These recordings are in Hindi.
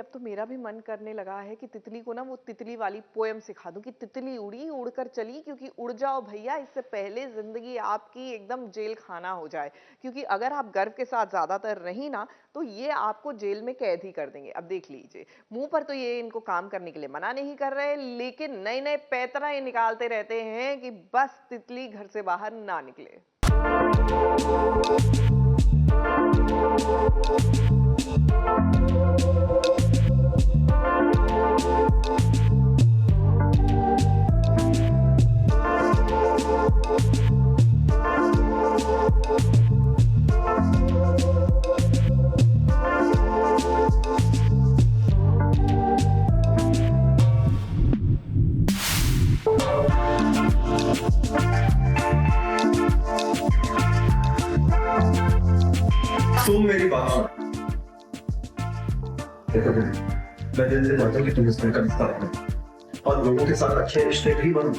अब तो मेरा भी मन करने लगा है कि तितली को ना वो तितली वाली पोएम सिखा दूं कि तितली उड़ी उड़कर चली, क्योंकि उड़ जाओ भैया, इससे पहले जिंदगी आपकी एकदम जेल खाना हो जाए। क्योंकि अगर आप गर्व के साथ ज्यादातर रही ना, तो ये आपको जेल में कैद ही कर देंगे। अब देख लीजिए, मुंह पर तो ये इनको काम करने के लिए मना नहीं कर रहे, लेकिन नए नए पैतरे निकालते रहते हैं कि बस तितली घर से बाहर ना निकले। तुम मेरी बात सुनो। देखो, मैं दिल से चाहता हूँ कि तुम इस घर का हिस्सा बनो और लोगों के साथ अच्छे रिश्ते भी बनो,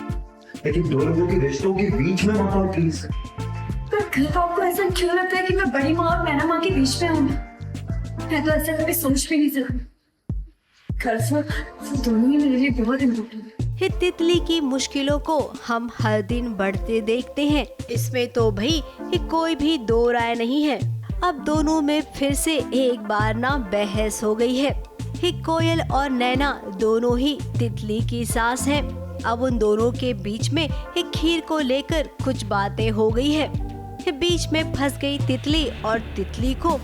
लेकिन दो लोगों के रिश्तों के बीच में मत आओ प्लीज। पर घर आपको ऐसा क्यों लगता है कि मैं बड़ी माँ और मैना माँ के बीच में हूँ? मैं तो ऐसा कभी सोच भी नहीं सकती। घर से दोनों ही मेरे लिए बहुत इम्पोर्टेंट है। तितली की मुश्किलों को हम हर दिन बढ़ते देखते हैं, इसमें तो भाई कोई भी दो राय नहीं है। अब दोनों में फिर से एक बार ना बहस हो गई है। कोयल और नैना दोनों ही तितली की सास हैं। अब उन दोनों के बीच में खीर को लेकर कुछ बातें हो गई है। बीच में फंस गई तितली और तितली को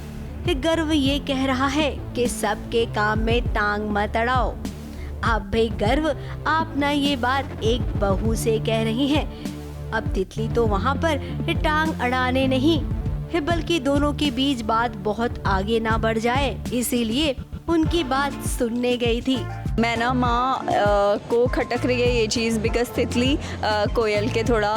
गर्व ये कह रहा है कि सबके काम में टांग मत अड़ाओ। अब भाई गर्व, आप ना ये बात एक बहू से कह रही हैं। अब तितली तो वहाँ पर टांग अड़ाने नहीं, बल्कि दोनों के बीच बात बहुत आगे ना बढ़ जाए, इसीलिए उनकी बात सुनने गई थी। मैना माँ को खटक रही है ये चीज़, बिकॉज तितली कोयल के थोड़ा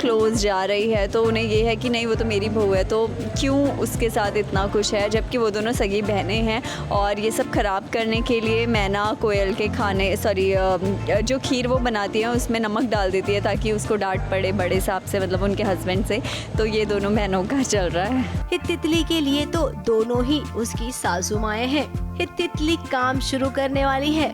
क्लोज जा रही है, तो उन्हें ये है कि नहीं वो तो मेरी बहू है, तो क्यों उसके साथ इतना कुछ है, जबकि वो दोनों सगी बहनें हैं। और ये सब ख़राब करने के लिए मैना कोयल के खाने जो खीर वो बनाती है उसमें नमक डाल देती है ताकि उसको डांट पड़े बड़े साहब से, मतलब उनके हस्बैंड से। तो ये दोनों बहनों का चल रहा है। तितली के लिए तो दोनों ही उसकी सासू माएँ हैं। तितली काम शुरू करने वाली है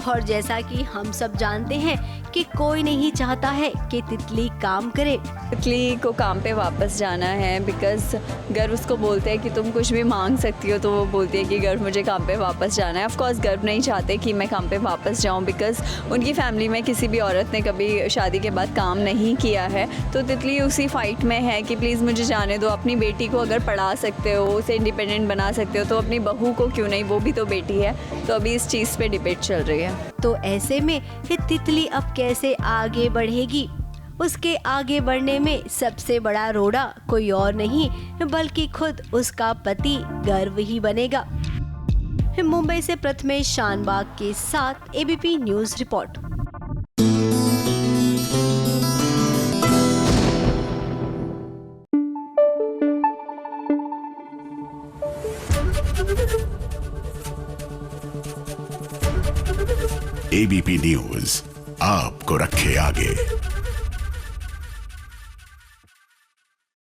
और जैसा कि हम सब जानते हैं कि कोई नहीं चाहता है कि तितली काम करे। तितली को काम पे वापस जाना है, बिकॉज गर्व उसको बोलते हैं कि तुम कुछ भी मांग सकती हो, तो वो बोलती है कि गर्व मुझे काम पे वापस जाना है। ऑफ कोर्स गर्व नहीं चाहते कि मैं काम पे वापस जाऊं, बिकॉज उनकी फैमिली में किसी भी औरत ने कभी शादी के बाद काम नहीं किया है। तो तितली उसी फाइट में है कि प्लीज़ मुझे जाने दो। अपनी बेटी को अगर पढ़ा सकते हो, उसे इंडिपेंडेंट बना सकते हो, तो अपनी बहू को क्यों नहीं, वो भी तो बेटी है। तो अभी इस चीज़ पे डिबेट चल रही है। तो ऐसे में तितली अब कैसे आगे बढ़ेगी? उसके आगे बढ़ने में सबसे बड़ा रोड़ा कोई और नहीं बल्कि खुद उसका पति गर्व ही बनेगा। मुंबई से प्रथमेश शानबाग के साथ ABP news report. ABP news आपको रखे आगे।